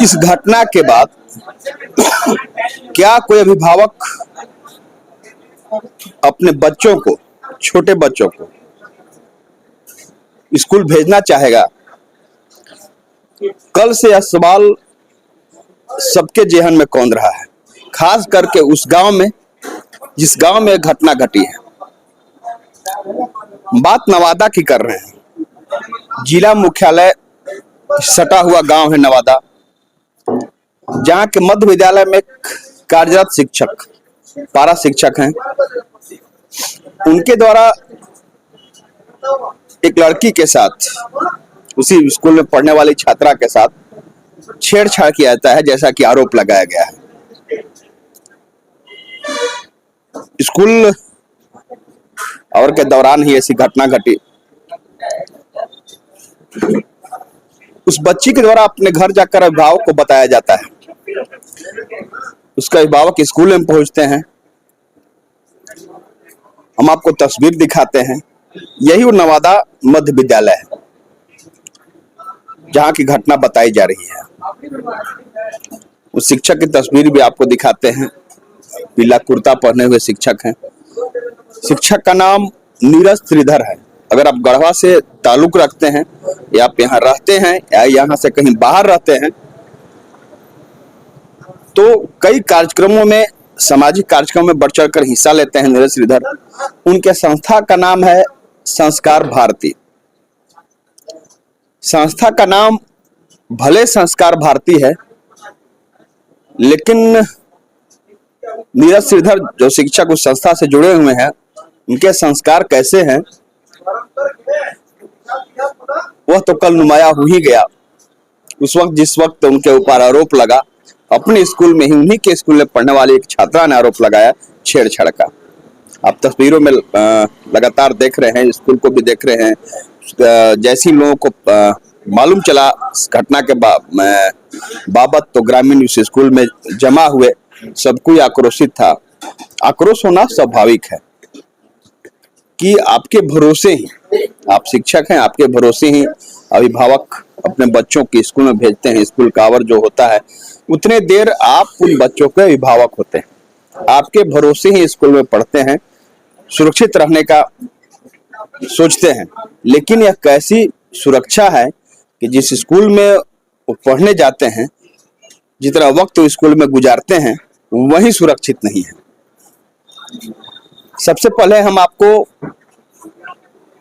इस घटना के बाद क्या कोई अभिभावक अपने बच्चों को, छोटे बच्चों को स्कूल भेजना चाहेगा? कल से यह सवाल सबके जेहन में कौंध रहा है, खास करके उस गांव में जिस गांव में घटना घटी है। बात नवादा की कर रहे हैं। जिला मुख्यालय सटा हुआ गांव है नवादा, जहां के मध्य विद्यालय में कार्यरत शिक्षक, पारा शिक्षक हैं। उनके द्वारा एक लड़की के साथ, उसी स्कूल में पढ़ने वाली छात्रा के साथ छेड़छाड़ किया जाता है, जैसा कि आरोप लगाया गया है। स्कूल और के दौरान ही ऐसी घटना घटी। उस बच्ची के द्वारा अपने घर जाकर अभिभावक को बताया जाता है। उसका अभिभावक स्कूल में पहुंचते हैं। हम आपको तस्वीर दिखाते हैं। यही वो नवादा मध्य विद्यालय है जहां की घटना बताई जा रही है। उस शिक्षक की तस्वीर भी आपको दिखाते हैं। पीला कुर्ता पहने हुए शिक्षक हैं। शिक्षक का नाम नीरज श्रीधर है। अगर आप गढ़वा से ताल्लुक रखते हैं या आप यहाँ रहते हैं या यहाँ से कहीं बाहर रहते हैं, तो कई कार्यक्रमों में, सामाजिक कार्यक्रमों में बढ़ चढ़कर हिस्सा लेते हैं नीरज श्रीधर। उनके संस्था का नाम है संस्कार भारती। संस्था का नाम भले संस्कार भारती है, लेकिन नीरज श्रीधर जो शिक्षक उस संस्था से जुड़े हुए हैं, उनके संस्कार कैसे हैं वह तो कल नुमाया हो ही गया। उस वक्त जिस वक्त उनके ऊपर आरोप लगा, अपने स्कूल में ही, उन्हीं के स्कूल में पढ़ने वाली एक छात्रा ने आरोप लगाया छेड़छाड़ का। आप तस्वीरों में लगातार देख रहे हैं, स्कूल को भी देख रहे हैं। जैसी लोगों को मालूम चला घटना के बाबत, तो ग्रामीण उस स्कूल में जमा हुए, सब कोई आक्रोशित था। आक्रोश होना स्वाभाविक है कि आपके भरोसे ही, आप शिक्षक हैं, आपके भरोसे ही अभिभावक अपने बच्चों के स्कूल में भेजते हैं। स्कूल का आवर जो होता है, उतने देर आप उन बच्चों के अभिभावक होते हैं, आपके भरोसे ही स्कूल में पढ़ते हैं, सुरक्षित रहने का सोचते हैं। लेकिन यह कैसी सुरक्षा है कि जिस स्कूल में वो पढ़ने जाते हैं, जितना वक्त वो स्कूल में गुजारते हैं, वही सुरक्षित नहीं है। सबसे पहले हम आपको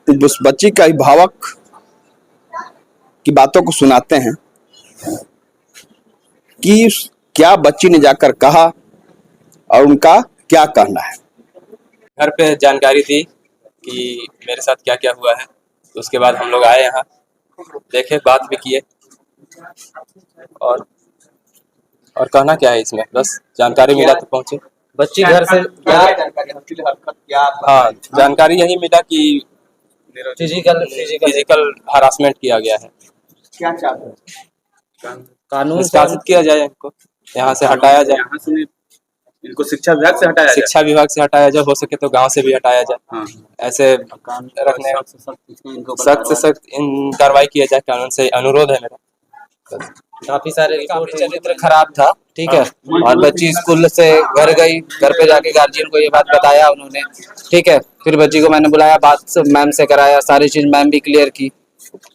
उस बच्ची का अभिभावक की बातों को सुनाते हैं कि क्या बच्ची ने जाकर कहा और उनका क्या कहना है। घर पे जानकारी दी कि मेरे साथ क्या क्या हुआ है, तो उसके बाद हम लोग आए यहाँ, देखे, बात भी किए। और कहना क्या है इसमें, बस जानकारी मिला तो पहुंचे। बच्ची घर से हाँ, जानकारी यही मिला कि फिजिकल हरासमेंट किया गया है। क्या चाहते हैं? कानून निष्कासित किया जाए, इनको यहाँ से हटाया जाए। यहाँ से इनको शिक्षा विभाग से हटाया जाए। शिक्षा विभाग से हटाया जाए, हो सके तो गांव से भी हटाया जाए। हाँ। ऐसे रखने सख्त से सख्त इन कार्रवाई किया जाए, कानून से अनुरोध है मेरा। काफी सारे काफी चरित्र खराब था, ठीक है। और बच्ची स्कूल से घर गई, घर पे जाके गार्जियन को ये बात बताया उन्होंने, ठीक है। फिर बच्ची को मैंने बुलाया, बात मैम से कराया, सारी चीज मैम भी क्लियर की।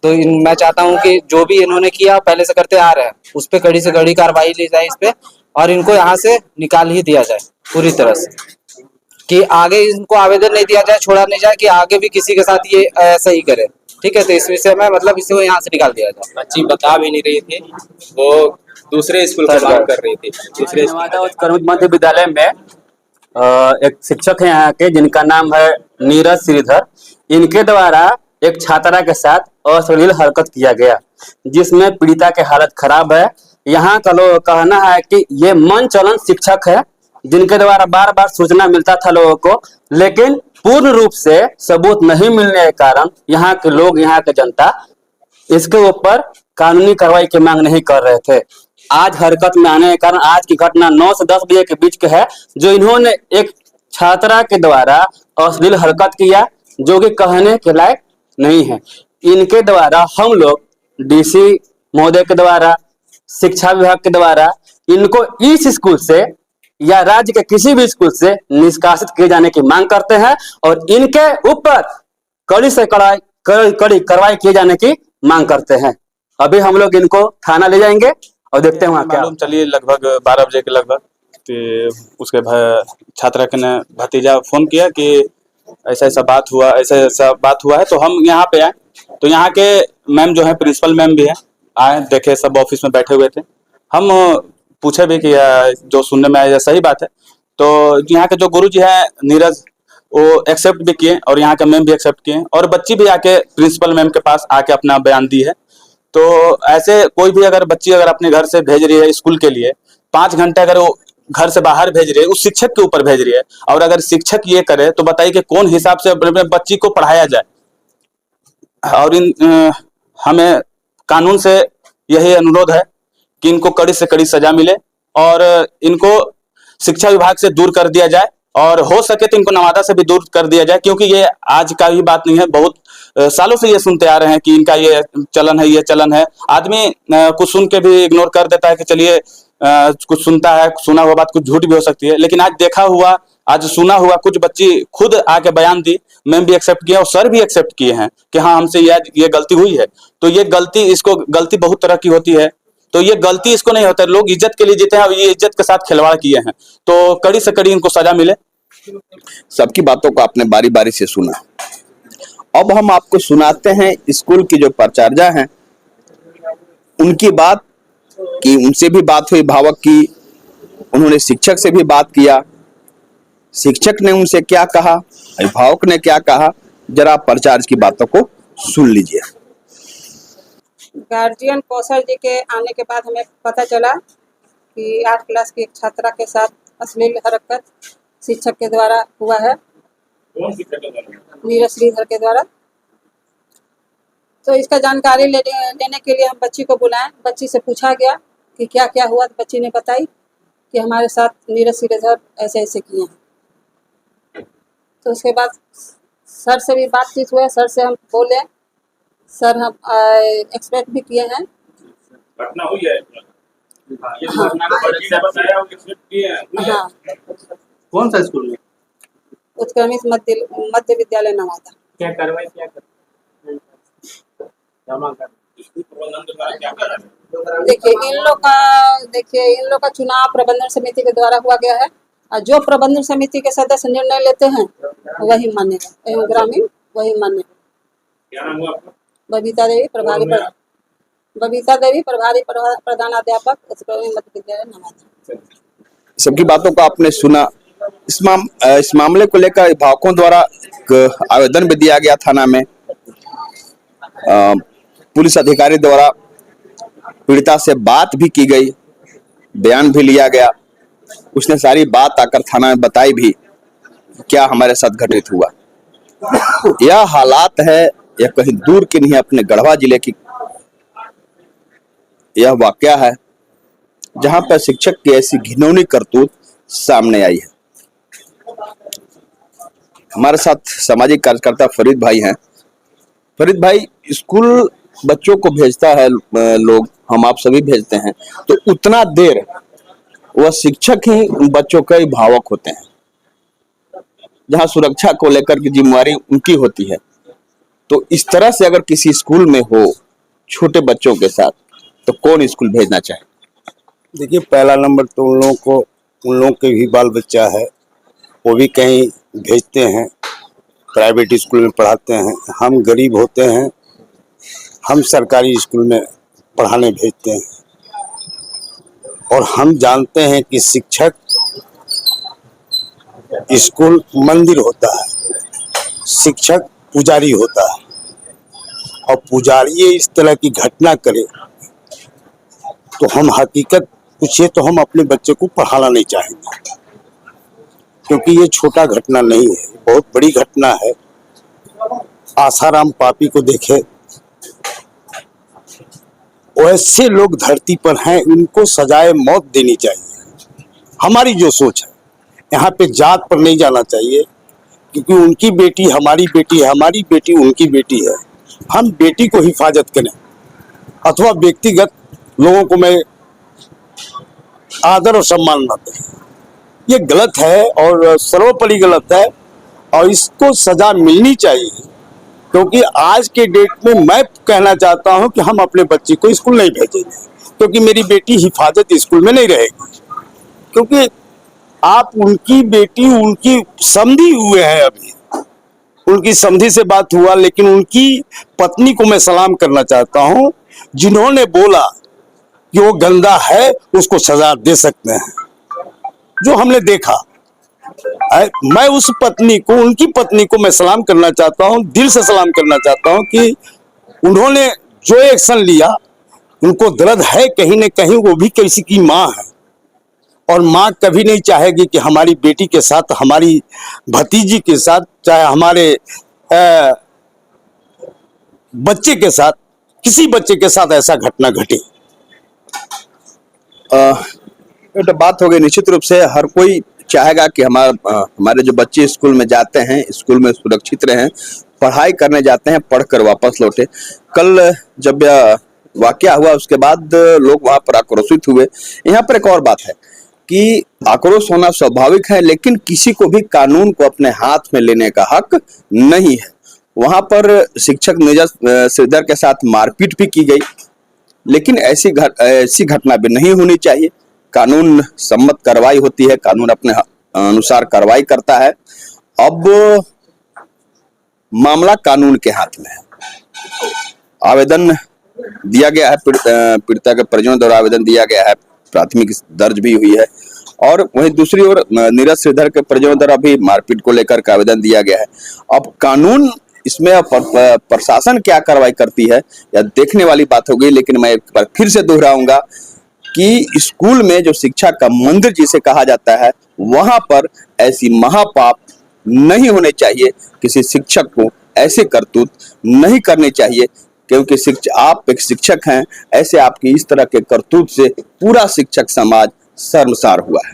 तो मैं चाहता हूँ कि जो भी इन्होंने किया पहले से करते आ रहे हैं, उस पर कड़ी से कड़ी कार्रवाई ली जाए इस पे, और इनको यहाँ से निकाल ही दिया जाए पूरी तरह से, कि आगे इनको आवेदन नहीं दिया जाए, छोड़ा नहीं जाए कि आगे भी किसी के साथ ये ऐसा ही करे, ठीक है। तो इस विषय में मतलब इसे यहाँ से निकाल दिया जाए। बच्ची बता भी नहीं रही थी, वो दूसरे स्कूल का काम कर रही थी। दूसरे मध्य विद्यालय में एक शिक्षक है यहाँ के, जिनका नाम है नीरज श्रीधर। इनके द्वारा एक छात्रा के साथ अश्लील हरकत किया गया, जिसमें पीड़िता की हालत खराब है। यहाँ का लोग कहना है कि ये मन चलन शिक्षक है, जिनके द्वारा बार बार सूचना मिलता था लोगों को, लेकिन पूर्ण रूप से सबूत नहीं मिलने के कारण यहाँ के लोग, यहाँ की जनता इसके ऊपर कानूनी कार्रवाई की मांग नहीं कर रहे थे। आज हरकत में आने के कारण आज की घटना 9 से 10 बजे के बीच के है, जो इन्होंने एक छात्रा के द्वारा अश्लील हरकत किया, जो कि कहने के लायक नहीं है। इनके द्वारा हम लोग डीसी महोदय के द्वारा, शिक्षा विभाग के द्वारा इनको इस स्कूल से या राज्य के किसी भी स्कूल से निष्कासित किए जाने की मांग करते हैं और इनके ऊपर कड़ी से कड़ी कार्रवाई किए जाने की मांग करते हैं। अभी हम लोग इनको थाना ले जाएंगे और देखते हैं वहाँ क्या। मालूम चलिए लगभग 12 बजे के लगभग तो उसके छात्रा के ने भतीजा फोन किया कि ऐसा ऐसा बात हुआ है, तो हम यहाँ पे आए। तो यहाँ के मैम जो है, प्रिंसिपल मैम भी है, आए देखे, सब ऑफिस में बैठे हुए थे। हम पूछे भी कि जो सुनने में आया सही बात है। तो यहाँ के जो गुरुजी हैं नीरज, वो एक्सेप्ट भी किए और यहाँ के मैम भी एक्सेप्ट किए और बच्ची भी आके प्रिंसिपल मैम के पास आके अपना बयान दी है। तो ऐसे कोई भी अगर बच्ची अगर अपने घर से भेज रही है स्कूल के लिए, 5 घंटे अगर वो घर से बाहर भेज रही है, उस शिक्षक के ऊपर भेज रही है, और अगर शिक्षक ये करे तो बताइए कि कौन हिसाब से अपने बच्ची को पढ़ाया जाए। और हमें कानून से यही अनुरोध है कि इनको कड़ी से कड़ी सजा मिले और इनको शिक्षा विभाग से दूर कर दिया जाए और हो सके तो इनको नवादा से भी दूर कर दिया जाए, क्योंकि ये आज का ही बात नहीं है, बहुत सालों से ये सुनते आ रहे हैं कि इनका ये चलन है। आदमी कुछ सुन के भी इग्नोर कर देता है कि चलिए कुछ सुनता है, सुना हुआ बात कुछ झूठ भी हो सकती है, लेकिन आज सुना हुआ कुछ बच्ची खुद आके बयान दी, मैम भी एक्सेप्ट किया और सर भी एक्सेप्ट किए हैं कि हाँ हमसे ये गलती हुई है। तो ये गलती बहुत तरह की होती है, तो ये गलती इसको नहीं होता है। लोग इज्जत के लिए जीते हैं और ये इज्जत के साथ खिलवाड़ किए हैं, तो कड़ी से कड़ी इनको सजा मिले। सबकी बातों को आपने बारी बारी से सुना। अब हम आपको सुनाते हैं स्कूल की जो प्राचार्य हैं उनकी बात, कि उनसे भी बात हुई भावक की, उन्होंने शिक्षक से भी बात किया, शिक्षक ने उनसे क्या कहा, अभिभावक ने क्या कहा, जरा प्राचार्य की बातों को सुन लीजिए। गार्जियन कौशल जी के आने के बाद हमें पता चला कि 8 क्लास की एक छात्रा के साथ अश्लील हरकत शिक्षक के द्वारा हुआ है, नीरज श्रीधर के द्वारा। तो इसका जानकारी लेने के लिए हम बच्ची को बुलाएं। बच्ची से पूछा गया कि क्या क्या हुआ, तो बच्ची ने बताई कि हमारे साथ नीरज श्रीधर ऐसे ऐसे किए हैं। तो उसके बाद सर से भी बातचीत हुआ, सर से हम बोले, सर हम एक्सपेक्ट भी किए हैं। घटना हुई है, हाँ, कौन सा स्कूल में? उत्क्रमित मध्य विद्यालय नवादा। क्या कार्रवाई क्या कर? देखिए इन लोग का चुनाव प्रबंधन समिति के द्वारा हुआ गया है और जो प्रबंधन समिति के सदस्य निर्णय लेते हैं वही मान्य एवं ग्रामीण वही मान्य। क्या नाम हुआ आपका? बबीता देवी प्रभारी प्रधानाध्यापक उत्क्रमित मध्य विद्यालय नवादा। सबकी बातों को आपने सुना। इस मामले को लेकर अभिभावकों द्वारा एक आवेदन भी दिया गया थाना में। पुलिस अधिकारी द्वारा पीड़िता से बात भी की गई, बयान भी लिया गया। उसने सारी बात आकर थाना में बताई भी, क्या हमारे साथ घटित हुआ। यह हालात है, यह कहीं दूर की नहीं, अपने गढ़वा जिले की यह वाकया है जहां पर शिक्षक की ऐसी घिनौनी करतूत सामने आई है। हमारे साथ सामाजिक कार्यकर्ता फरीद भाई हैं। फरीद भाई, स्कूल बच्चों को भेजता है लोग, हम आप सभी भेजते हैं, तो उतना देर वह शिक्षक ही बच्चों के अभिभावक होते हैं, जहां सुरक्षा को लेकर की जिम्मेवारी उनकी होती है। तो इस तरह से अगर किसी स्कूल में हो छोटे बच्चों के साथ, तो कौन स्कूल भेजना चाहे? देखिए, पहला नंबर तो उन लोगों के भी बाल बच्चा है, वो भी कहीं भेजते हैं, प्राइवेट स्कूल में पढ़ाते हैं। हम गरीब होते हैं, हम सरकारी स्कूल में पढ़ाने भेजते हैं। और हम जानते हैं कि शिक्षक स्कूल मंदिर होता है, शिक्षक पुजारी होता है, और पुजारी इस तरह की घटना करे तो हम हकीकत पूछिए तो हम अपने बच्चे को पढ़ाना नहीं चाहेंगे, क्योंकि ये छोटा घटना नहीं है, बहुत बड़ी घटना है। आसाराम पापी को देखे, ऐसे लोग धरती पर हैं, इनको सजाए मौत देनी चाहिए। हमारी जो सोच है, यहाँ पे जात पर नहीं जाना चाहिए, क्योंकि उनकी बेटी हमारी बेटी है, हमारी बेटी उनकी बेटी है। हम बेटी को हिफाजत करें, अथवा व्यक्तिगत लोगों को मैं आदर और सम्मान न दें, ये गलत है और सर्वोपरि गलत है और इसको सजा मिलनी चाहिए। क्योंकि आज के डेट में मैं कहना चाहता हूं कि हम अपने बच्चे को स्कूल नहीं भेजेंगे, क्योंकि मेरी बेटी हिफाजत स्कूल में नहीं रहेगी। क्योंकि आप उनकी बेटी उनकी समधी हुए हैं, अभी उनकी समधी से बात हुआ, लेकिन उनकी पत्नी को मैं सलाम करना चाहता हूं जिन्होंने बोला कि वो गंदा है, उसको सजा दे सकते हैं, जो हमने देखा। मैं उस पत्नी को, उनकी पत्नी को मैं सलाम करना चाहता हूं, दिल से सलाम करना चाहता हूं कि उन्होंने जो एक्शन लिया, उनको दर्द है कहीं न कहीं, वो भी किसी की माँ है और माँ कभी नहीं चाहेगी कि हमारी बेटी के साथ, हमारी भतीजी के साथ, चाहे हमारे बच्चे के साथ, किसी बच्चे के साथ ऐसा घटना घटे। ये तो बात हो गई। निश्चित रूप से हर कोई चाहेगा कि हमारे जो बच्चे स्कूल में जाते हैं, स्कूल में सुरक्षित रहें, पढ़ाई करने जाते हैं, पढ़कर वापस लौटे। कल जब यह वाकया हुआ उसके बाद लोग वहां पर आक्रोशित हुए। यहाँ पर एक और बात है कि आक्रोश होना स्वाभाविक है, लेकिन किसी को भी कानून को अपने हाथ में लेने का हक नहीं है। वहां पर शिक्षक नीरज श्रीधर के साथ मारपीट भी की गई, लेकिन ऐसी घटना भी नहीं होनी चाहिए। कानून सम्मत कार्रवाई होती है, कानून अपने अनुसार कार्रवाई करता है। अब मामला कानून के हाथ में है। आवेदन दिया गया है, पीड़िता के परिजनों द्वारा आवेदन दिया गया है, प्राथमिक दर्ज भी हुई है। और वहीं दूसरी ओर नीरज श्रीधर के परिजनों द्वारा भी मारपीट को लेकर के आवेदन दिया गया है। अब कानून इसमें प्रशासन क्या कार्रवाई करती है या देखने वाली बात होगी। लेकिन मैं एक बार फिर से दोहराऊंगा कि स्कूल में जो शिक्षा का मंदिर जिसे कहा जाता है, वहां पर ऐसी महापाप नहीं होने चाहिए। किसी शिक्षक को ऐसे करतूत नहीं करने चाहिए, क्योंकि आप एक शिक्षक हैं। ऐसे आपकी इस तरह के करतूत से पूरा शिक्षक समाज शर्मसार हुआ है।